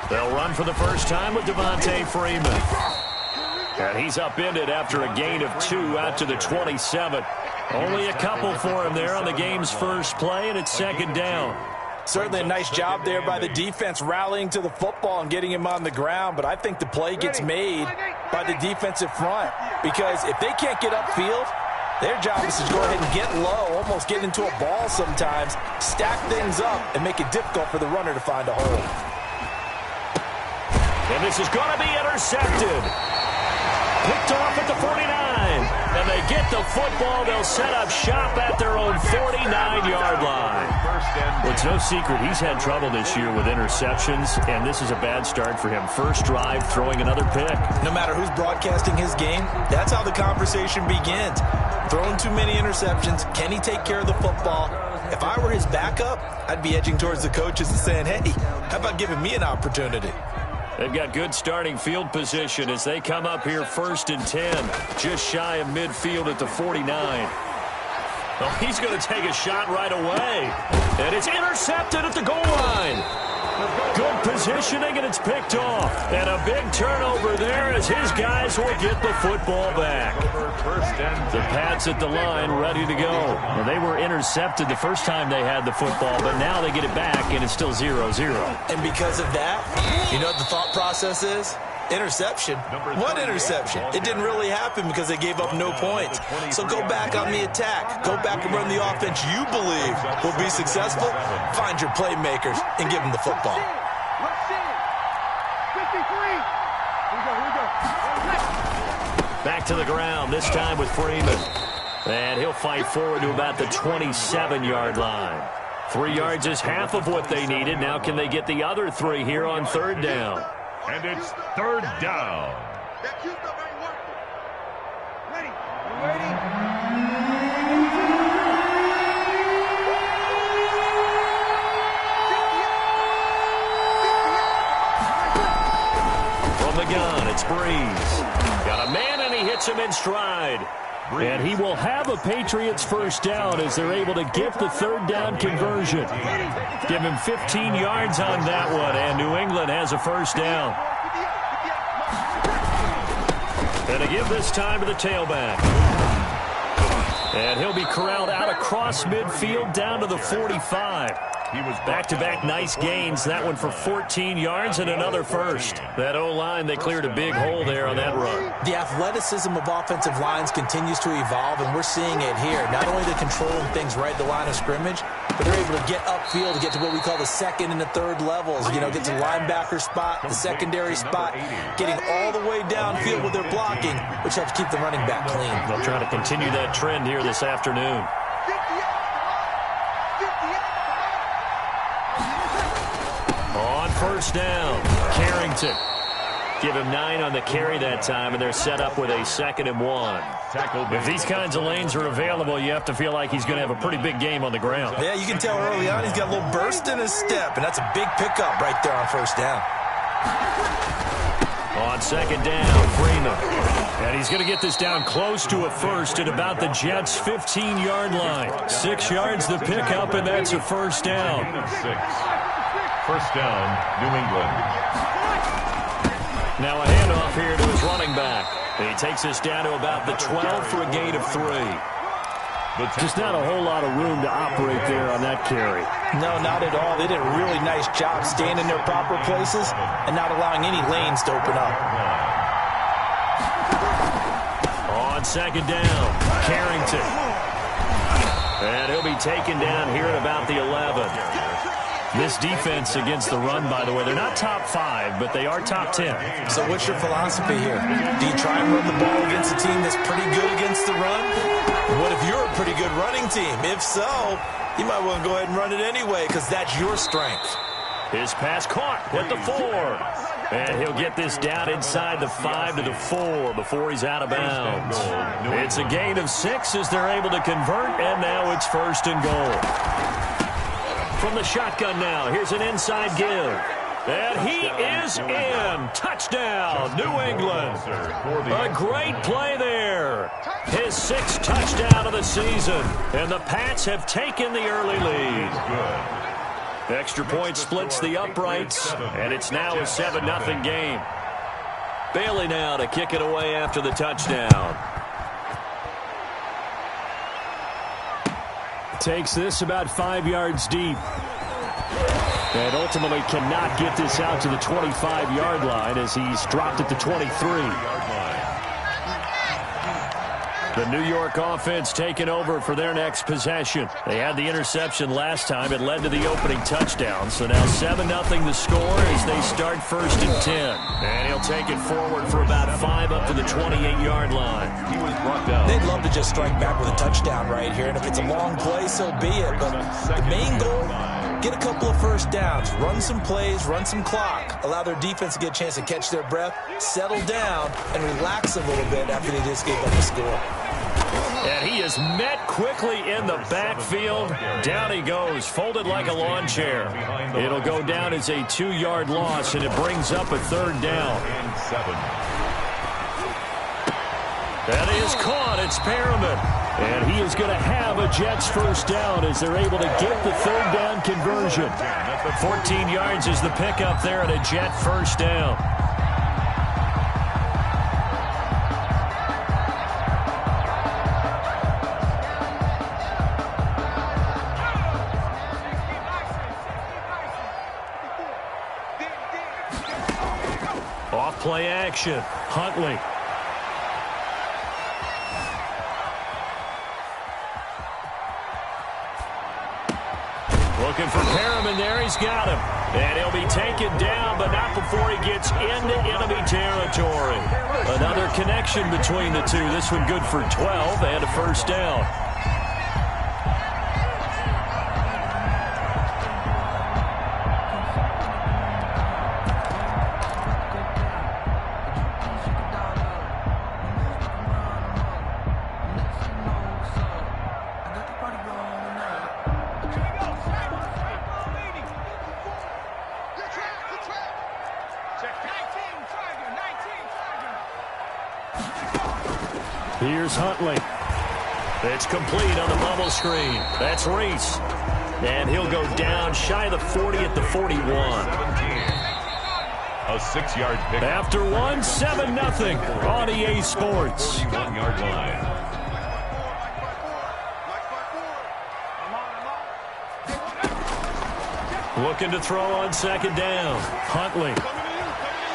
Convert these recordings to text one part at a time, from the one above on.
They'll run for the first time with Devontae Freeman. And he's upended after a gain of 2 out to the 27. Only a couple for him there on the game's first play, and it's second down. Certainly a nice job there by the defense rallying to the football and getting him on the ground, but I think the play gets made by the defensive front because if they can't get upfield, their job is to go ahead and get low, almost get into a ball sometimes, stack things up, and make it difficult for the runner to find a hole. And this is going to be intercepted. Picked off at the 49. And they get the football. They'll set up shop at their own 49-yard line. Well, it's no secret he's had trouble this year with interceptions, and this is a bad start for him. First drive, throwing another pick. No matter who's broadcasting his game, that's how the conversation begins. Throwing too many interceptions. Can he take care of the football? If I were his backup, I'd be edging towards the coaches and saying, hey, how about giving me an opportunity? They've got good starting field position as they come up here 1st and 10, just shy of midfield at the 49. Well, he's going to take a shot right away, and it's intercepted at the goal line. Good positioning, and it's picked off. And a big turnover there as his guys will get the football back. The Pats at the line ready to go. Well, they were intercepted the first time they had the football, but now they get it back, and it's still 0-0. And because of that, you know what the thought process is? Interception. What interception? It didn't really happen because they gave up no points. So go back on the attack. Go back and run the offense you believe will be successful. Find your playmakers and give them the football. Back to the ground, this time with Freeman. And he'll fight forward to about the 27-yard line. 3 yards is half of what they needed. Now can they get the other 3 here on 3rd down? And it's 3rd down. Ready. Ready. From the gun, it's Breeze. Got a man, and he hits him in stride. And he will have a Patriots first down as they're able to get the 3rd down conversion. Give him 15 yards on that one, and New England has a first down. And a give this time to the tailback. And he'll be corralled out across midfield down to the 45. He was back-to-back nice gains. That one for 14 yards and another first. That O-line, they cleared a big hole there on that run. The athleticism of offensive lines continues to evolve, and we're seeing it here. Not only the controlling things right at the line of scrimmage, but they're able to get upfield to get to what we call the 2nd and the 3rd levels. You know, get to the linebacker spot, the secondary spot, getting all the way downfield with their blocking, which helps keep the running back clean. They'll try to continue that trend here this afternoon. On 1st down, Carrington. Give him 9 on the carry that time, and they're set up with a 2nd and 1. If these kinds of lanes are available, you have to feel like he's going to have a pretty big game on the ground. Yeah, you can tell early on he's got a little burst in his step, and that's a big pickup right there on 1st down. On 2nd down, Freeman. And he's going to get this down close to a first at about the Jets' 15-yard line. 6 yards the pickup, and that's a first down. 1st down, New England. Now a handoff here to his running back. He takes us down to about the 12 for a gain of 3. Just not a whole lot of room to operate there on that carry. No, not at all. They did a really nice job staying in their proper places and not allowing any lanes to open up. On 2nd down, Carrington. And he'll be taken down here at about the 11. This defense against the run, by the way, they're not top 5, but they are top 10. So what's your philosophy here? Do you try and run the ball against a team that's pretty good against the run? What if you're a pretty good running team? If so, you might want to go ahead and run it anyway because that's your strength. His pass caught at the 4. And he'll get this down inside the 5 to the 4 before he's out of bounds. It's a gain of 6 as they're able to convert, and now it's 1st and goal. From the shotgun now, here's an inside give. And he is in. Touchdown, New England. A great play there. His 6th touchdown of the season. And the Pats have taken the early lead. Extra point splits the uprights, and it's now a 7-0 game. Bailey now to kick it away after the touchdown. Takes this about 5 yards deep. And ultimately cannot get this out to the 25-yard line as he's dropped at the 23. The New York offense taking over for their next possession. They had the interception last time. It led to the opening touchdown. So now 7-0 the score as they start 1st and 10. And he'll take it forward for about 5 up to the 28-yard line. He was brought down. They'd love to just strike back with a touchdown right here. And if it's a long play, so be it. But the main goal, get a couple of first downs, run some plays, run some clock, allow their defense to get a chance to catch their breath, settle down, and relax a little bit after they just gave up a score. And he is met quickly in the backfield. Down he goes, folded like a lawn chair. It'll go down as a 2-yard loss, and it brings up a 3rd down. That is caught. It's Perriman. And he is going to have a Jets first down as they're able to get the 3rd down conversion. 14 yards is the pickup there at a Jet first down. Off-play action. Huntley. Looking for Perriman there. He's got him. And he'll be taken down, but not before he gets into enemy territory. Another connection between the two. This one good for 12 and a first down. Here's Huntley. It's complete on the bubble screen. That's Reese. And he'll go down shy of the 40 at the 41. A 6-yard pick. After one, 7-0 on EA Sports. 41-yard line. Looking to throw on 2nd down. Huntley.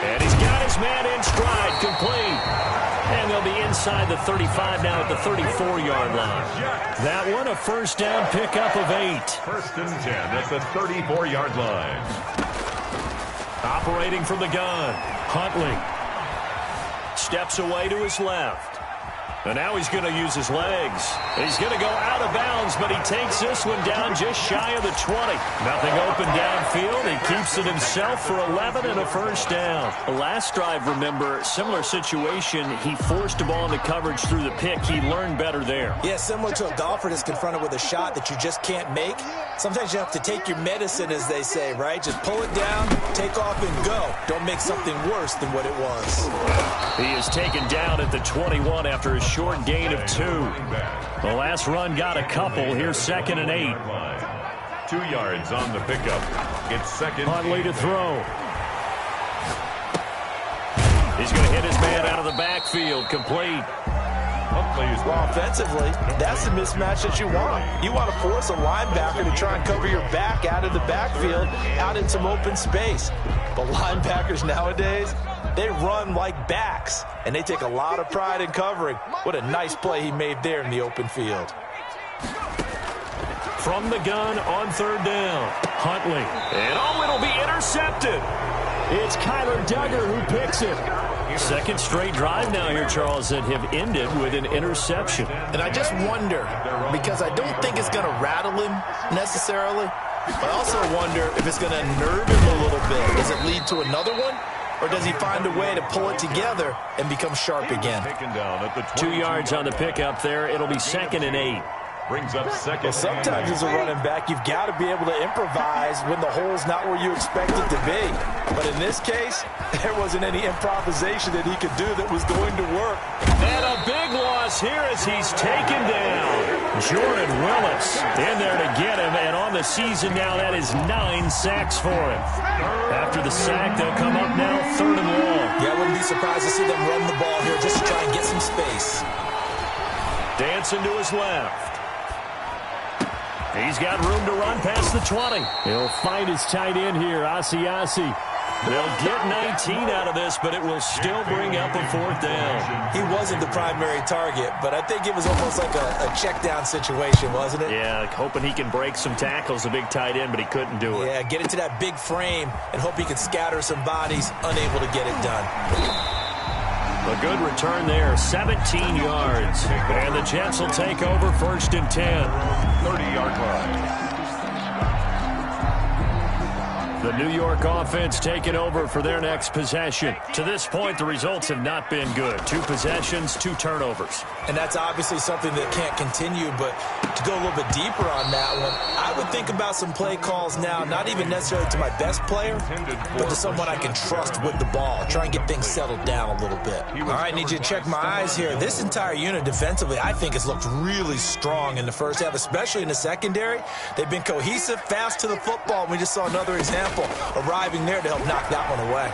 And he's got his man in stride. Complete. And they'll be inside the 35 now at the 34-yard line. That one, a first down pickup of 8. 1st and 10 at the 34-yard line. Operating from the gun, Huntley. Steps away to his left. And now he's going to use his legs. He's going to go out of bounds, but he takes this one down just shy of the 20. Nothing open downfield. He keeps it himself for 11 and a first down. The last drive, remember, similar situation. He forced a ball into coverage through the pick. He learned better there. Yeah, similar to a golfer that's confronted with a shot that you just can't make. Sometimes you have to take your medicine, as they say, right? Just pull it down, take off, and go. Don't make something worse than what it was. He is taken down at the 21 after a short gain of 2. The last run got a couple. Here's 2nd and 8. 2 yards on the pickup. It's 2nd. Huntley to throw. He's going to hit his man out of the backfield. Complete. Well, offensively, that's the mismatch that you want. You want to force a linebacker to try and cover your back out of the backfield, out in some open space. But linebackers nowadays, they run like backs, and they take a lot of pride in covering. What a nice play he made there in the open field. From the gun on 3rd down, Huntley. And it'll be intercepted. It's Kyler Duggar who picks it. 2nd straight drive now here, Charles, that have ended with an interception. And I just wonder, because I don't think it's going to rattle him necessarily, but I also wonder if it's going to nerve him a little bit. Does it lead to another one? Or does he find a way to pull it together and become sharp again? 2 yards on the pickup there. It'll be 2nd and 8. Brings up 2nd. Well, sometimes as a running back, you've got to be able to improvise when the hole's not where you expect it to be. But in this case, there wasn't any improvisation that he could do that was going to work. And a big loss here as he's taken down. Jordan Willis in there to get him, and on the season now. That is 9 sacks for him. After the sack, they'll come up now 3rd and long. Yeah, I wouldn't be surprised to see them run the ball here just to try and get some space. Dancing to his left. He's got room to run past the 20. He'll find his tight end here, Asiasi. They'll get 19 out of this, but it will still bring up a 4th down. He wasn't the primary target, but I think it was almost like a check down situation, wasn't it? Yeah, hoping he can break some tackles, a big tight end, but he couldn't do it. Yeah, get into that big frame and hope he can scatter some bodies, unable to get it done. A good return there, 17 yards. And the Jets will take over 1st and 10. 30-yard line. The New York offense taking over for their next possession. To this point, the results have not been good. 2 possessions, 2 turnovers. And that's obviously something that can't continue, but to go a little bit deeper on that one, I would think about some play calls now, not even necessarily to my best player, but to someone I can trust with the ball. Try and get things settled down a little bit. All right, need you to check my eyes here. This entire unit defensively, I think, has looked really strong in the first half, especially in the secondary. They've been cohesive, fast to the football. We just saw another example arriving there to help knock that one away.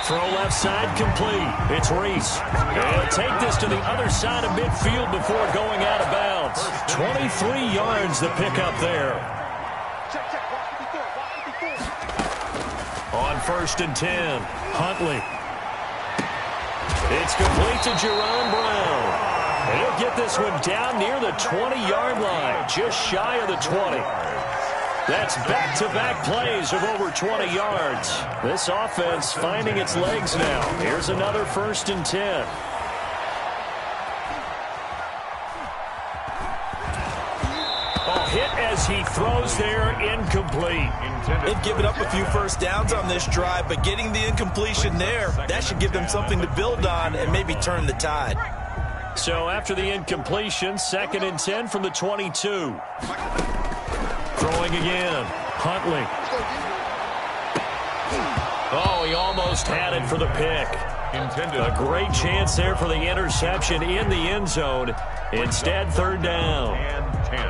Throw left side complete. It's Reese. He'll take this to the other side of midfield before going out of bounds. 23 yards the pickup there. On 1st and 10, Huntley. It's complete to Jerron Brown. And he'll get this one down near the 20-yard line, just shy of the 20. That's back-to-back plays of over 20 yards. This offense finding its legs now. Here's another 1st and 10. Oh, hit as he throws there, incomplete. They've given up a few first downs on this drive, but getting the incompletion there, that should give them something to build on and maybe turn the tide. So after the incompletion, 2nd and 10 from the 22. Throwing again. Huntley. Oh, he almost had it for the pick. A great chance there for the interception in the end zone. Instead, 3rd down. And 10.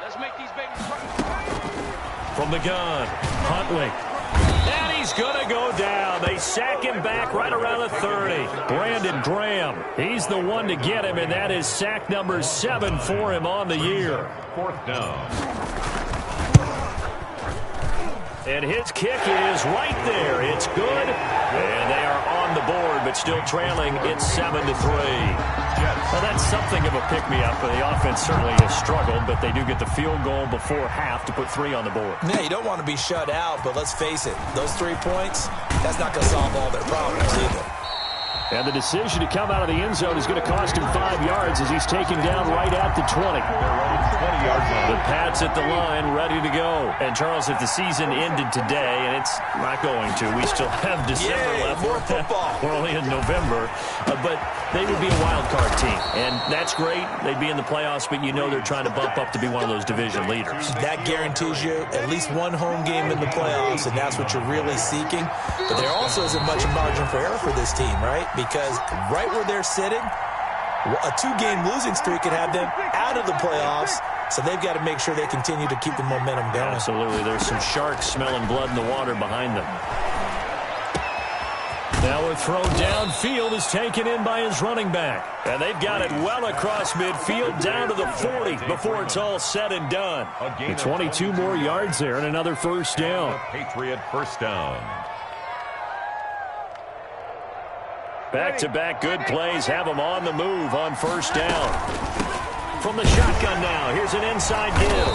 Let's make these babies run. From the gun, Huntley. And he's going to go down. They sack him back right around the 30. Brandon Graham, he's the one to get him, and that is sack number 7 for him on the year. 4th down. And his kick is right there. It's good. And they are on the board, but still trailing. It's 7-3. Well, that's something of a pick-me-up. The offense certainly has struggled, but they do get the field goal before half to put 3 on the board. Yeah, you don't want to be shut out, but let's face it, those 3 points, that's not going to solve all their problems either. And the decision to come out of the end zone is going to cost him 5 yards as he's taken down right at the 20. The Pats at the line ready to go. And, Charles, if the season ended today, and it's not going to, we still have December left. More football. We're only in November. But they would be a wild card team. And that's great. They'd be in the playoffs, but you know they're trying to bump up to be one of those division leaders. That guarantees you at least one home game in the playoffs, and that's what you're really seeking. But there also isn't much margin for error for this team, right? Because right where they're sitting, a 2-game losing streak could have them out of the playoffs, so they've got to make sure they continue to keep the momentum going. Absolutely. There's some sharks smelling blood in the water behind them. Now a throw downfield is taken in by his running back. And they've got it well across midfield down to the 40 before it's all said and done. And 22 more yards there and another 1st down. Patriot 1st down. Back-to-back good plays have them on the move on 1st down. From the shotgun now, here's an inside give.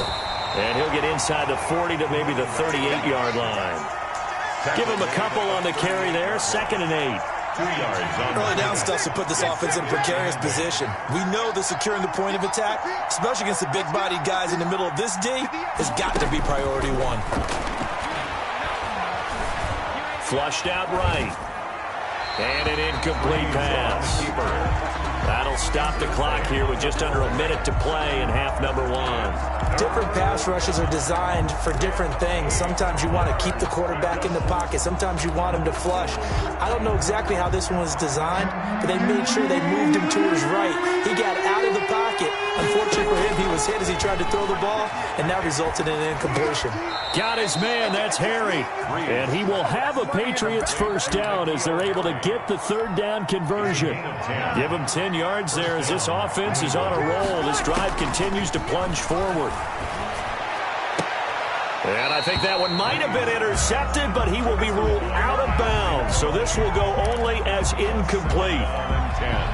And he'll get inside the 40 to maybe the 38-yard line. Give him a couple on the carry there, 2nd and 8. 2 yards on Early down stuff to put this offense in a precarious position. We know that securing the point of attack, especially against the big-bodied guys in the middle of this D, has got to be priority 1. Flushed out right. And an incomplete pass. That'll stop the clock here with just under a minute to play in half number one. Different pass rushes are designed for different things. Sometimes you want to keep the quarterback in the pocket. Sometimes you want him to flush. I don't know exactly how this one was designed, but they made sure they moved him to his right. He got out of the pocket. Unfortunately for him, he was hit as he tried to throw the ball, and that resulted in an incompletion. Got his man. That's Harry. And he will have a Patriots first down as they're able to get the third down conversion. Give him 10 yards there as this offense is on a roll. This drive continues to plunge forward. And I think that one might have been intercepted, but he will be ruled out of bounds. So this will go only as incomplete.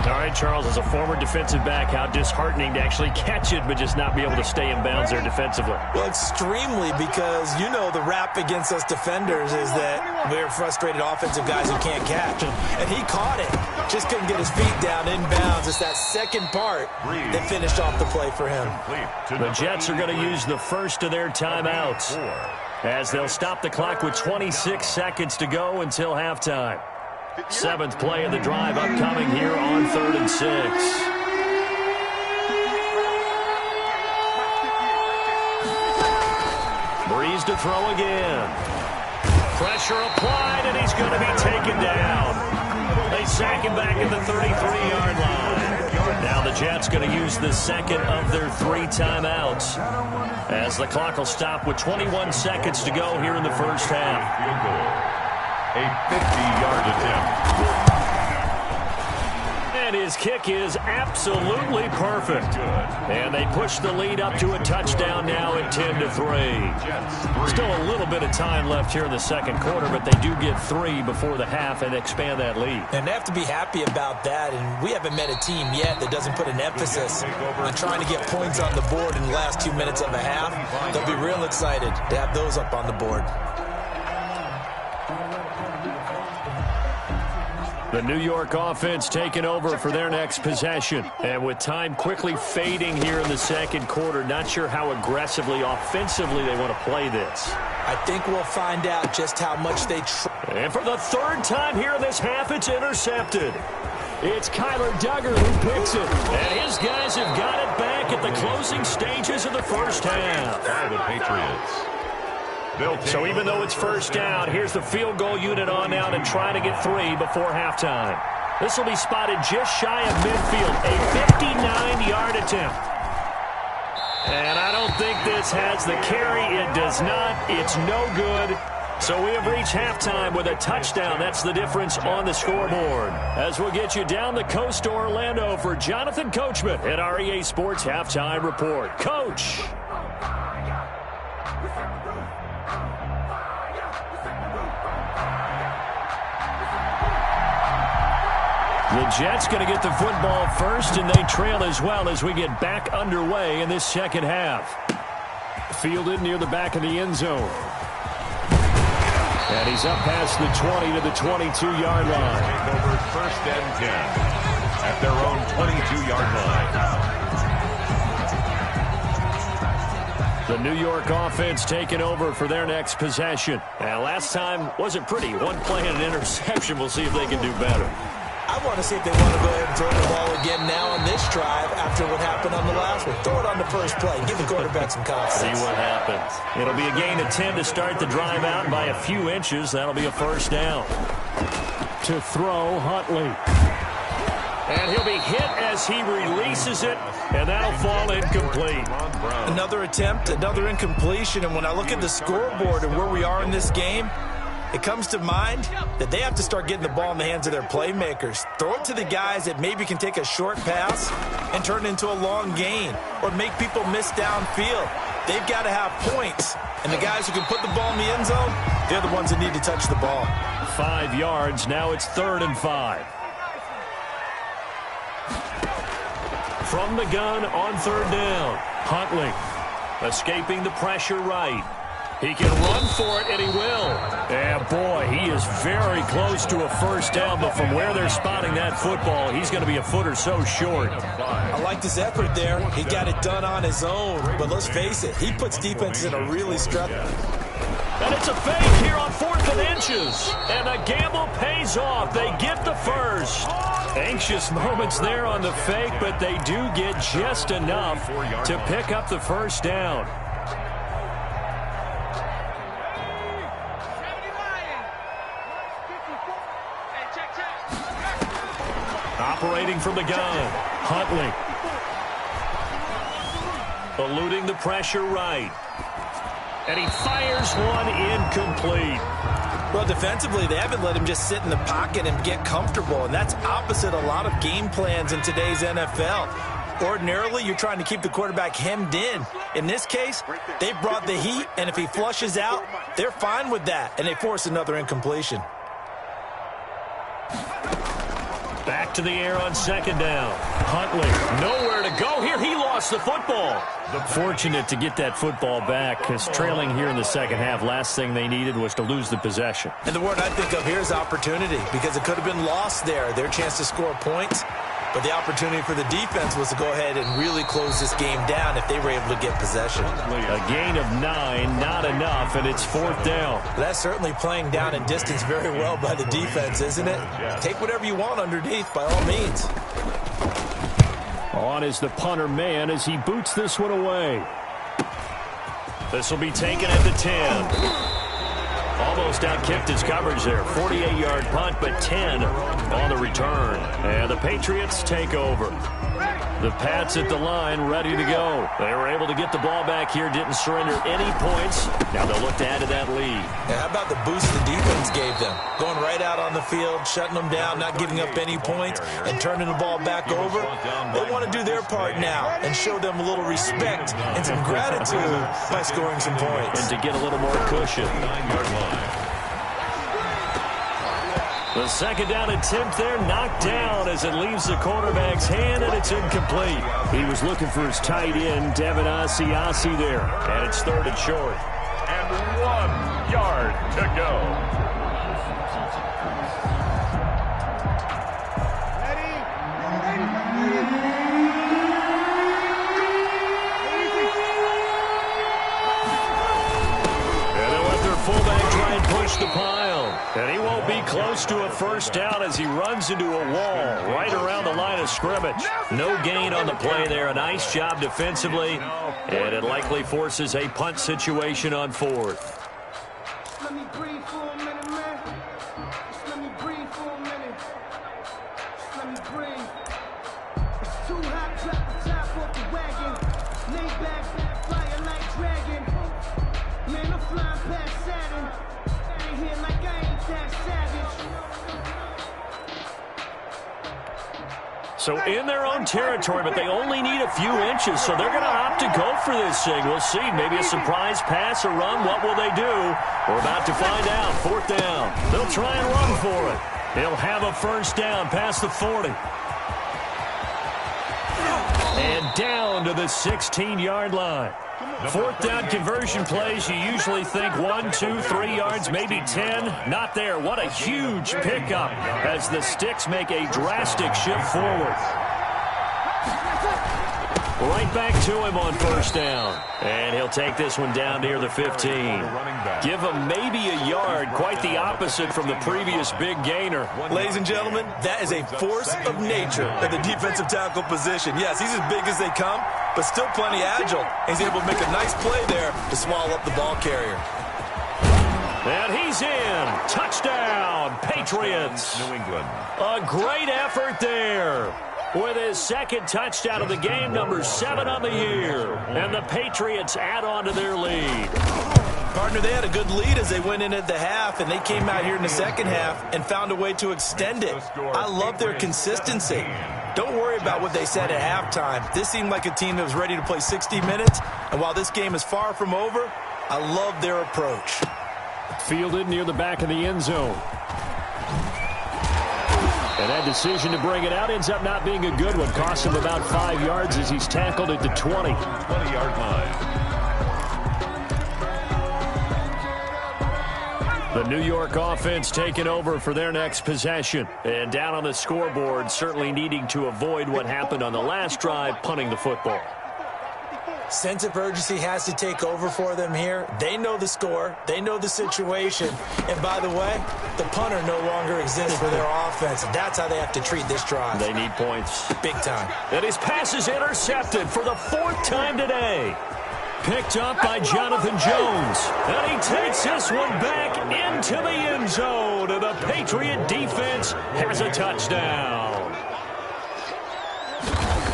All right, Charles, as a former defensive back, how disheartening to actually catch it, but just not be able to stay in bounds there defensively. Well, extremely, because you know the rap against us defenders is that we're frustrated offensive guys who can't catch. And he caught it. Just couldn't get his feet down in bounds. It's that second part that finished off the play for him. The Jets are going to use the first of their timeouts as they'll stop the clock with 26 seconds to go until halftime. Seventh play of the drive upcoming here on 3rd and 6. Breeze to throw again. Pressure applied, and he's going to be taken down. They sack him back at the 33-yard line. Now the Jets going to use the second of their 3 timeouts as the clock will stop with 21 seconds to go here in the first half. A 50-yard attempt. And his kick is absolutely perfect. And they push the lead up to a touchdown now at 10-3. Still a little bit of time left here in the second quarter, but they do get 3 before the half and expand that lead. And they have to be happy about that. And we haven't met a team yet that doesn't put an emphasis on trying to get points on the board in the last 2 minutes of a half. They'll be real excited to have those up on the board. The New York offense taking over for their next possession. And with time quickly fading here in the second quarter, not sure how aggressively, offensively they want to play this. I think we'll find out just how much they try. And for the third time here in this half, it's intercepted. It's Kyler Duggar who picks it. And his guys have got it back at the closing stages of the first half. The Patriots. So even though it's first down, here's the field goal unit on now to try to get 3 before halftime. This will be spotted just shy of midfield, a 59-yard attempt. And I don't think this has the carry. It does not. It's no good. So we have reached halftime with a touchdown. That's the difference on the scoreboard. As we'll get you down the coast to Orlando for Jonathan Coachman at our EA Sports Halftime Report. Coach. The Jets going to get the football first, and they trail as well as we get back underway in this second half. Fielded near the back of the end zone. And he's up past the 20 to the 22-yard line. Take over 1st and 10 at their own 22-yard line. The New York offense taking over for their next possession. And last time wasn't pretty. One play and an interception. We'll see if they can do better. I want to see if they want to go ahead and throw the ball again now on this drive after what happened on the last one. Throw it on the first play. Give the quarterback some confidence. See what happens. It'll be a gain of 10 to start the drive out by a few inches. That'll be a first down. To throw, Huntley. And he'll be hit as he releases it, and that'll fall incomplete. Another attempt, another incompletion, and when I look at the scoreboard and where we are in this game, it comes to mind that they have to start getting the ball in the hands of their playmakers. Throw it to the guys that maybe can take a short pass and turn it into a long gain or make people miss downfield. They've got to have points, and the guys who can put the ball in the end zone, they're the ones that need to touch the ball. 5 yards. Now it's 3rd and 5. From the gun on 3rd down. Huntley escaping the pressure right. He can run for it, and he will. And, boy, he is very close to a first down, but from where they're spotting that football, he's going to be a foot or so short. I liked his effort there. He got it done on his own. But let's face it, he puts defenses in a really stress. And it's a fake here on 4th and inches. And the gamble pays off. They get the anxious moments there on the fake, but they do get just enough to pick up the first down. Operating from the gun, Huntley. Eluding the pressure right. And he fires one incomplete. Well, defensively, they haven't let him just sit in the pocket and get comfortable, and that's opposite a lot of game plans in today's NFL. Ordinarily, you're trying to keep the quarterback hemmed in. In this case, they brought the heat, and if he flushes out, they're fine with that, and they force another incompletion. Back to the air on second down. Huntley, nowhere to go here. He lost the football. Fortunate to get that football back, because trailing here in the second half, last thing they needed was to lose the possession. And the word I think of here is opportunity, because it could have been lost there, their chance to score points. But the opportunity for the defense was to go ahead and really close this game down if they were able to get possession. A gain of 9, not enough, and it's fourth down. That's certainly playing down and distance very well by the defense, isn't it? Take whatever you want underneath, by all means. On is the punter man as he boots this one away. This will be taken at the 10. Almost outkicked his coverage there. 48-yard punt, but 10 on the return. And the Patriots take over. The Pats at the line, ready to go. They were able to get the ball back here, didn't surrender any points. Now they'll look to add to that lead. Yeah, how about the boost the defense gave them? Going right out on the field, shutting them down, not giving up any points, and turning the ball back over. They want to do their part now and show them a little respect and some gratitude by scoring some points. And to get a little more cushion. The second down attempt there knocked down as it leaves the quarterback's hand, and it's incomplete. He was looking for his tight end, Devin Asiasi there, and it's third and short. And 1 yard to go. Fullback try and push the pile. And he won't be close to a first down as he runs into a wall right around the line of scrimmage. No gain on the play there. A nice job defensively. And it likely forces a punt situation on fourth. Let me breathe for a minute, man. Just let me breathe for a minute. Just let me breathe. It's too hot, drop the top off the wagon. Lay back, fire like dragon. Man, I'm flying past Saturn. Ain't here like I ain't that savage. So in their own territory, but they only need a few inches, so they're going to opt to go for this thing. We'll see. Maybe a surprise pass or run. What will they do? We're about to find out. Fourth down. They'll try and run for it. He'll have a first down past the 40. And down to the 16-yard line. Fourth down conversion plays, you usually think 1, 2, 3 yards, maybe 10. Not there. What a huge pickup as the Sticks make a drastic shift forward. Right back to him on first down. And he'll take this one down near the 15. Give him maybe a yard. Quite the opposite from the previous big gainer. Ladies and gentlemen, that is a force of nature at the defensive tackle position. Yes, he's as big as they come, but still plenty agile. He's able to make a nice play there to swallow up the ball carrier. And he's in. Touchdown, Patriots. New England. A great effort there. With his second touchdown of the game, number 7 on the year. And the Patriots add on to their lead. Partner, they had a good lead as they went in at the half, and they came out here in the second half and found a way to extend it. I love their consistency. Don't worry about what they said at halftime. This seemed like a team that was ready to play 60 minutes, and while this game is far from over, I love their approach. Fielded near the back of the end zone. And that decision to bring it out ends up not being a good one. Cost him about 5 yards as he's tackled at the 20. 20-yard line. The New York offense taking over for their next possession. And down on the scoreboard, certainly needing to avoid what happened on the last drive, punting the football. Sense of urgency has to take over for them here. They know the score. They know the situation. And by the way, the punter no longer exists for their offense. That's how they have to treat this drive. They need points. Big time. And his pass is intercepted for the 4th time today. Picked up by Jonathan Jones. And he takes this one back into the end zone. And the Patriot defense has a touchdown.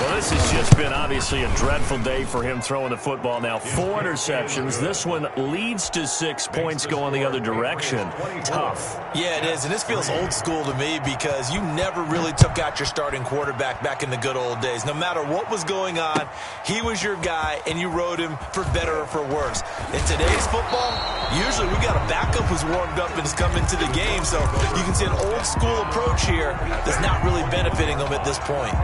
Well, this has just been obviously a dreadful day for him throwing the football. Now, 4 interceptions. This one leads to 6 points going the other direction. Tough. Yeah, it is, and this feels old school to me because you never really took out your starting quarterback back in the good old days. No matter what was going on, he was your guy, and you rode him for better or for worse. In today's football, usually we got a backup who's warmed up and has come into the game, so you can see an old school approach here that's not really benefiting them at this point.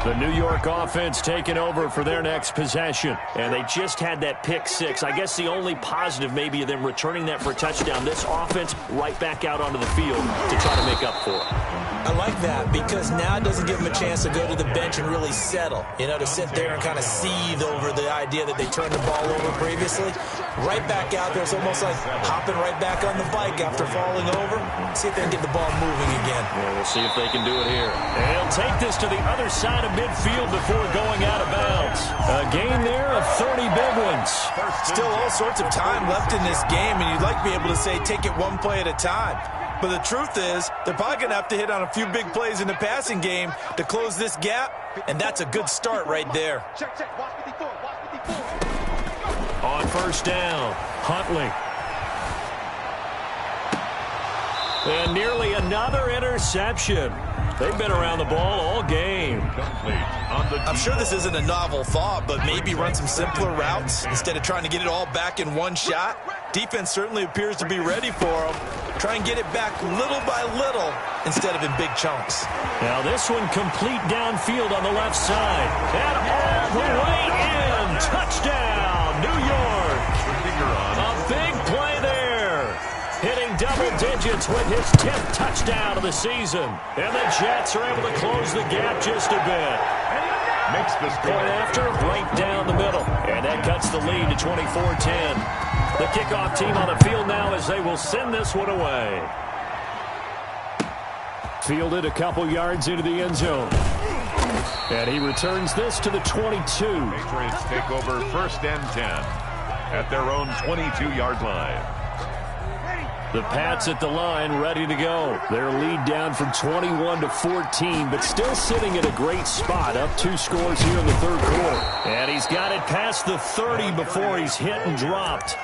The New York offense taking over for their next possession. And they just had that pick 6. I guess the only positive maybe of them returning that for a touchdown. This offense right back out onto the field to try to make up for it. I like that because now it doesn't give them a chance to go to the bench and really settle. You know, to sit there and kind of seethe over the idea that they turned the ball over previously. Right back out there. It's almost like hopping right back on the bike after falling over. See if they can get the ball moving again. Yeah, we'll see if they can do it here. And he'll take this to the other side of midfield before going out of bounds. A gain there of 30 big ones. Still all sorts of time left in this game, and you'd like to be able to say take it one play at a time. But the truth is, they're probably going to have to hit on a few big plays in the passing game to close this gap, and that's a good start right there. On first down, Huntley. And nearly another interception. They've been around the ball all game. I'm sure this isn't a novel thought, but maybe run some simpler routes instead of trying to get it all back in one shot. Defense certainly appears to be ready for them. Try and get it back little by little instead of in big chunks. Now this one complete downfield on the left side. And all the way in. Touchdown, New York. A big play there. Hitting double digits with his 10th touchdown of the season. And the Jets are able to close the gap just a bit. Makes the score. Point after, right down the middle. And that cuts the lead to 24-10. The kickoff team on the field now as they will send this one away. Fielded a couple yards into the end zone. And he returns this to the 22. Patriots take over 1st and 10 at their own 22-yard line. The Pats at the line, ready to go. Their lead down from 21 to 14, but still sitting at a great spot, up 2 scores here in the 3rd quarter. And he's got it past the 30 before he's hit and dropped.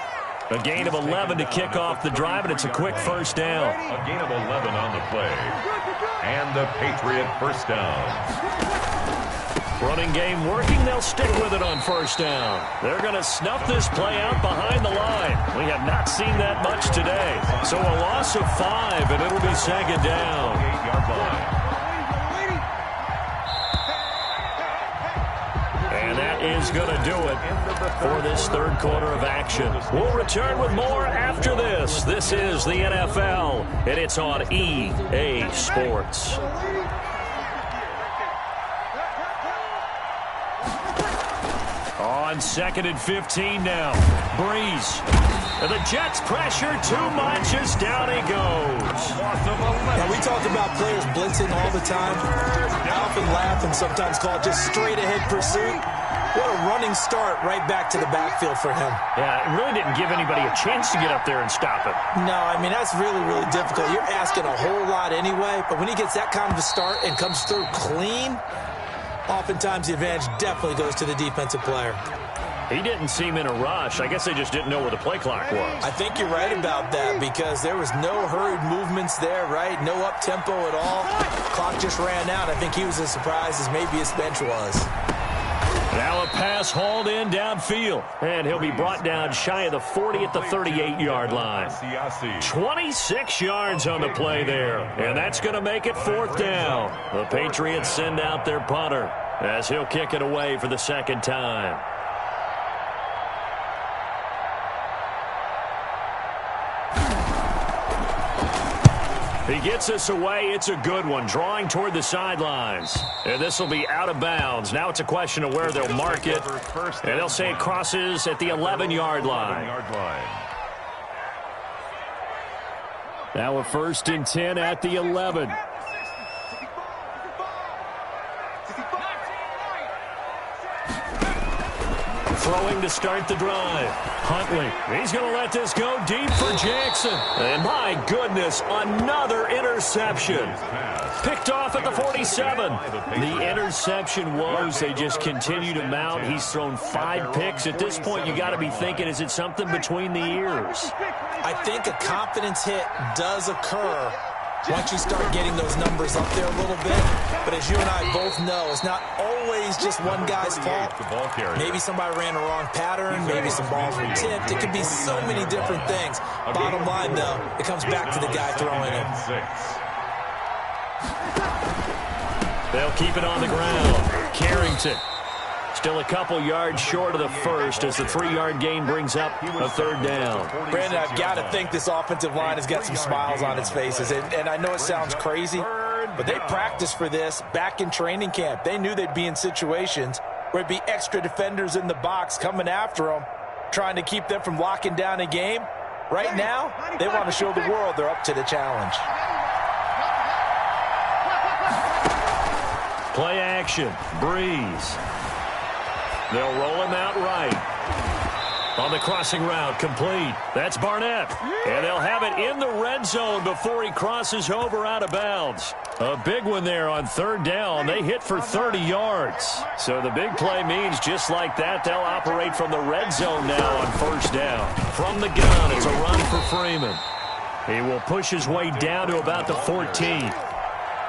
A gain of 11 to kick off the drive, and it's a quick first down. A gain of 11 on the play. And the Patriot first down. Running game working. They'll stick with it on first down. They're going to snuff this play out behind the line. We have not seen that much today. So a loss of 5, and it'll be 2nd down. 8-yard line. And that is going to do it for this 3rd quarter of action. We'll return with more after this. This is the NFL, and it's on EA Sports. On 2nd and 15 now. Breeze. And the Jets pressure too much as down he goes. Now, we talk about players blitzing all the time. I often laugh and sometimes call it just straight-ahead pursuit. What a running start right back to the backfield for him. Yeah, it really didn't give anybody a chance to get up there and stop it. No, I mean, that's really, really difficult. You're asking a whole lot anyway, but when he gets that kind of a start and comes through clean, oftentimes the advantage definitely goes to the defensive player. He didn't seem in a rush. I guess they just didn't know where the play clock was. I think you're right about that because there was no hurried movements there, right? No up-tempo at all. Clock just ran out. I think he was as surprised as maybe his bench was. Now a pass hauled in downfield. And he'll be brought down shy of the 40 at the 38-yard line. 26 yards on the play there. And that's going to make it 4th down. The Patriots send out their punter as he'll kick it away for the 2nd time. He gets this away. It's a good one, drawing toward the sidelines. And this will be out of bounds. Now it's a question of where they'll mark it. And they'll say it crosses at the 11-yard line. Now a 1st and 10 at the 11. Throwing to start the drive. Huntley, he's going to let this go deep for Jackson. And my goodness, another interception. Picked off at the 47. The interception woes, they just continue to mount. He's thrown 5 picks. At this point, you got to be thinking, is it something between the ears? I think a confidence hit does occur once you start getting those numbers up there a little bit. But as you and I both know, it's not always just one guy's fault. Maybe somebody ran a wrong pattern. Maybe some balls were tipped. It could be so many different things. Bottom line, though, it comes back to the guy throwing it. They'll keep it on the ground. Carrington. Still a couple yards short of the first as the 3-yard gain brings up a 3rd down. Brandon, I've got to think this offensive line has got some smiles on its faces. And I know it sounds crazy, but they practiced for this back in training camp. They knew they'd be in situations where it'd be extra defenders in the box coming after them, trying to keep them from locking down a game. Right now, they want to show the world they're up to the challenge. Play action. Breeze. They'll roll him out right. On the crossing route, complete. That's Barnett. And they'll have it in the red zone before he crosses over out of bounds. A big one there on 3rd down. They hit for 30 yards. So the big play means just like that, they'll operate from the red zone now on 1st down. From the gun, it's a run for Freeman. He will push his way down to about the 14.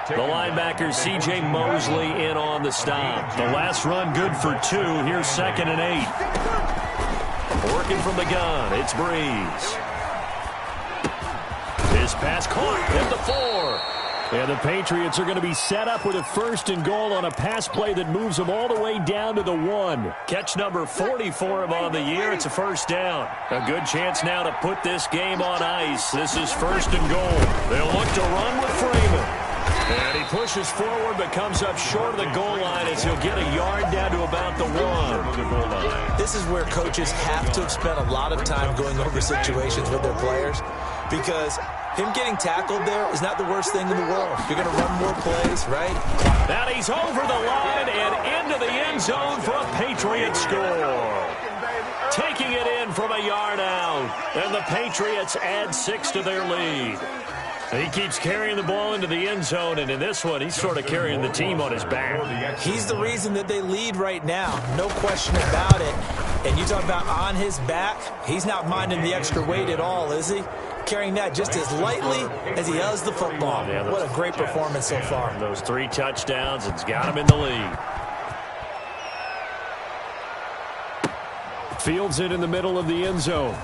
The linebacker, C.J. Mosley, in on the stop. The last run good for 2. Here's 2nd and 8. Working from the gun, it's Breeze. His pass caught at the 4. And the Patriots are going to be set up with a 1st and goal on a pass play that moves them all the way down to the 1. Catch number 40 for him on the year. It's a 1st down. A good chance now to put this game on ice. This is 1st and goal. They'll look to run with Freeman. And he pushes forward but comes up short of the goal line as he'll get a yard down to about the 1. This is where coaches have to have spent a lot of time going over situations with their players, because him getting tackled there is not the worst thing in the world. You're going to run more plays, right? Now he's over the line and into the end zone for a Patriot score. Taking it in from a yard out. And the Patriots add 6 to their lead. He keeps carrying the ball into the end zone, and in this one, he's sort of carrying the team on his back. He's the reason that they lead right now, no question about it. And you talk about on his back, he's not minding the extra weight at all, is he? Carrying that just as lightly as he does the football. What a great performance so far. Those 3 touchdowns, it's got him in the lead. Fields it in the middle of the end zone.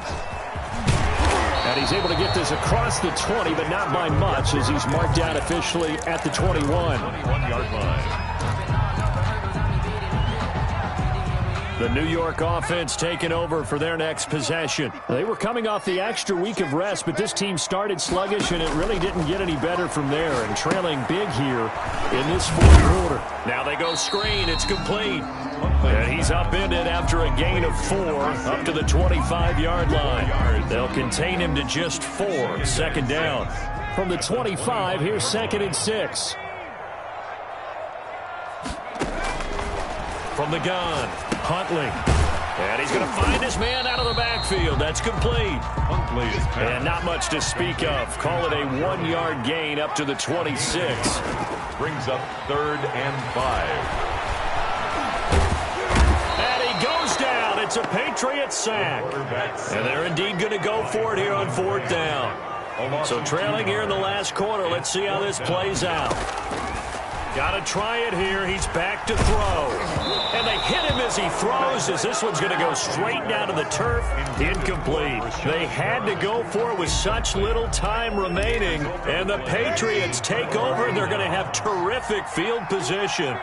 And he's able to get this across the 20, but not by much, as he's marked out officially at the 21. 21-yard line. The New York offense taking over for their next possession. They were coming off the extra week of rest, but this team started sluggish, and it really didn't get any better from there, and trailing big here in this 4th quarter. Now they go screen. It's complete. And he's upended after a gain of 4 up to the 25-yard line. They'll contain him to just 4. 2nd down. From the 25, here's 2nd and 6. From the gun, Huntley. And he's going to find his man out of the backfield. That's complete. Huntley is passed. And not much to speak of. Call it a 1-yard gain up to the 26. Brings up 3rd and 5. Goes down. It's a Patriot sack. And they're indeed going to go for it here on 4th down. So trailing here in the last quarter. Let's see how this plays out. Got to try it here. He's back to throw. And they hit him as he throws, as this one's going to go straight down to the turf. Incomplete. They had to go for it with such little time remaining. And the Patriots take over. They're going to have terrific field position.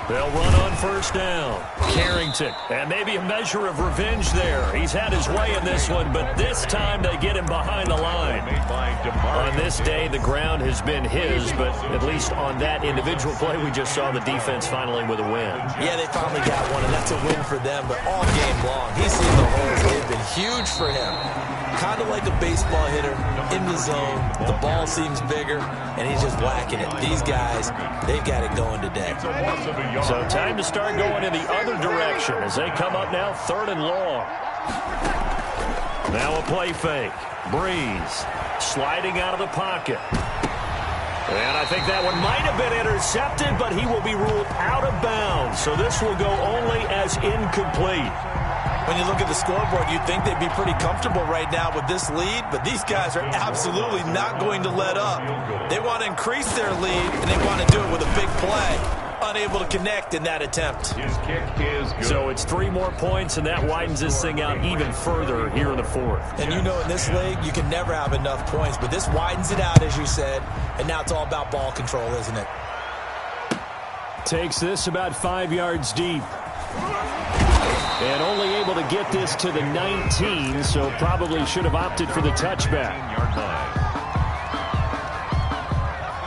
They'll run on first down. Carrington, and maybe a measure of revenge there. He's had his way in this one, but this time they get him behind the line. On this day, the ground has been his, but at least on that individual play, we just saw the defense finally with a win. Yeah, they finally got one, and that's a win for them, but all game long, he's seen the holes. They've been huge for him. Kind of like a baseball hitter in the zone. The ball seems bigger, and he's just whacking it. These guys, they've got it going today. So time to start going in the other direction as they come up now 3rd and long. Now a play fake. Breeze sliding out of the pocket. And I think that one might have been intercepted, but he will be ruled out of bounds. So this will go only as incomplete. When you look at the scoreboard, you'd think they'd be pretty comfortable right now with this lead, but these guys are absolutely not going to let up. They want to increase their lead, and they want to do it with a big play. Unable to connect in that attempt. His kick is good. So it's 3 more points, and that widens this thing out even further here in the 4th. And you know in this league, you can never have enough points, but this widens it out, as you said, and now it's all about ball control, isn't it? Takes this about 5 yards deep. And only able to get this to the 19, so probably should have opted for the touchback.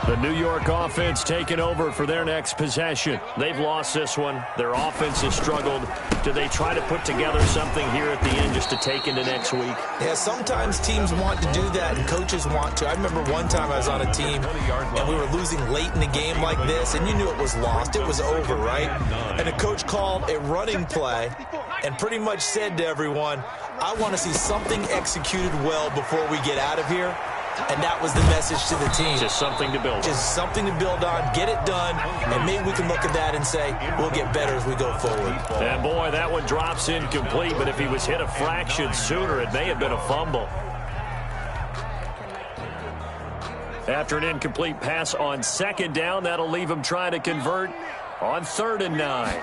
The New York offense taking over for their next possession. They've lost this one. Their offense has struggled. Do they try to put together something here at the end just to take into next week? Yeah, sometimes teams want to do that and coaches want to. I remember one time I was on a team and we were losing late in the game like this, and you knew it was lost. It was over, right? And the coach called a running play and pretty much said to everyone, I want to see something executed well before we get out of here. And that was the message to the team. Just something to build on. Just something to build on, get it done, and maybe we can look at that and say, we'll get better as we go forward. And boy, that one drops incomplete, but if he was hit a fraction sooner, it may have been a fumble. After an incomplete pass on 2nd down, that'll leave him trying to convert on 3rd and 9.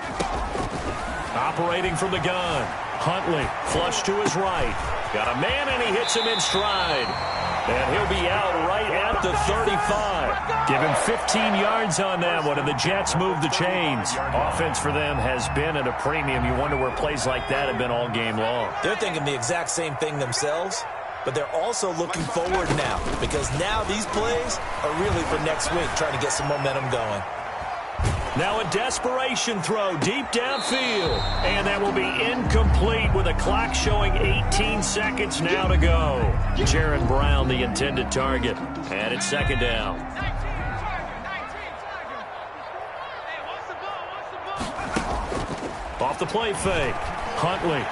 Operating from the gun. Huntley, flush to his right. Got a man, and he hits him in stride. And he'll be out right at the 35. Give him 15 yards on that one, and the Jets move the chains. Offense for them has been at a premium. You wonder where plays like that have been all game long. They're thinking the exact same thing themselves, but they're also looking forward now, because now these plays are really for next week, trying to get some momentum going. Now a desperation throw deep downfield. And that will be incomplete with a clock showing 18 seconds now to go. Jaron Brown, the intended target. And it's 2nd down. Off the play fake. Huntley.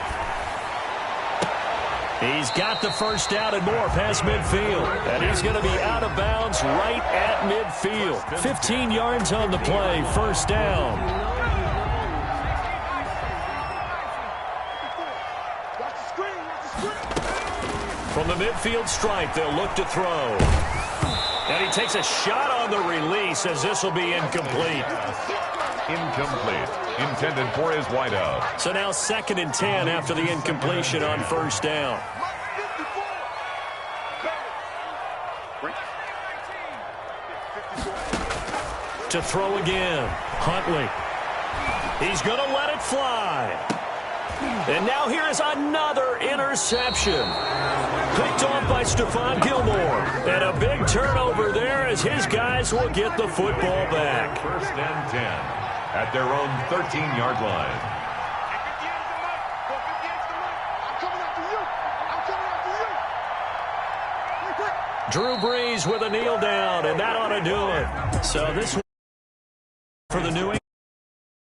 He's got the first down and more past midfield. And he's going to be out of bounds right at midfield. 15 yards on the play, 1st down. From the midfield stripe, they'll look to throw. And he takes a shot on the release as this will be incomplete. Incomplete. Intended for his wideout. So now 2nd and 10 after the incompletion on 1st down. To throw again. Huntley. He's going to let it fly. And now here is another interception. Picked off by Stephon Gilmore. And a big turnover there as his guys will get the football back. 1st and 10 at their own 13-yard line. Drew Brees with a kneel down, and that ought to do it. So this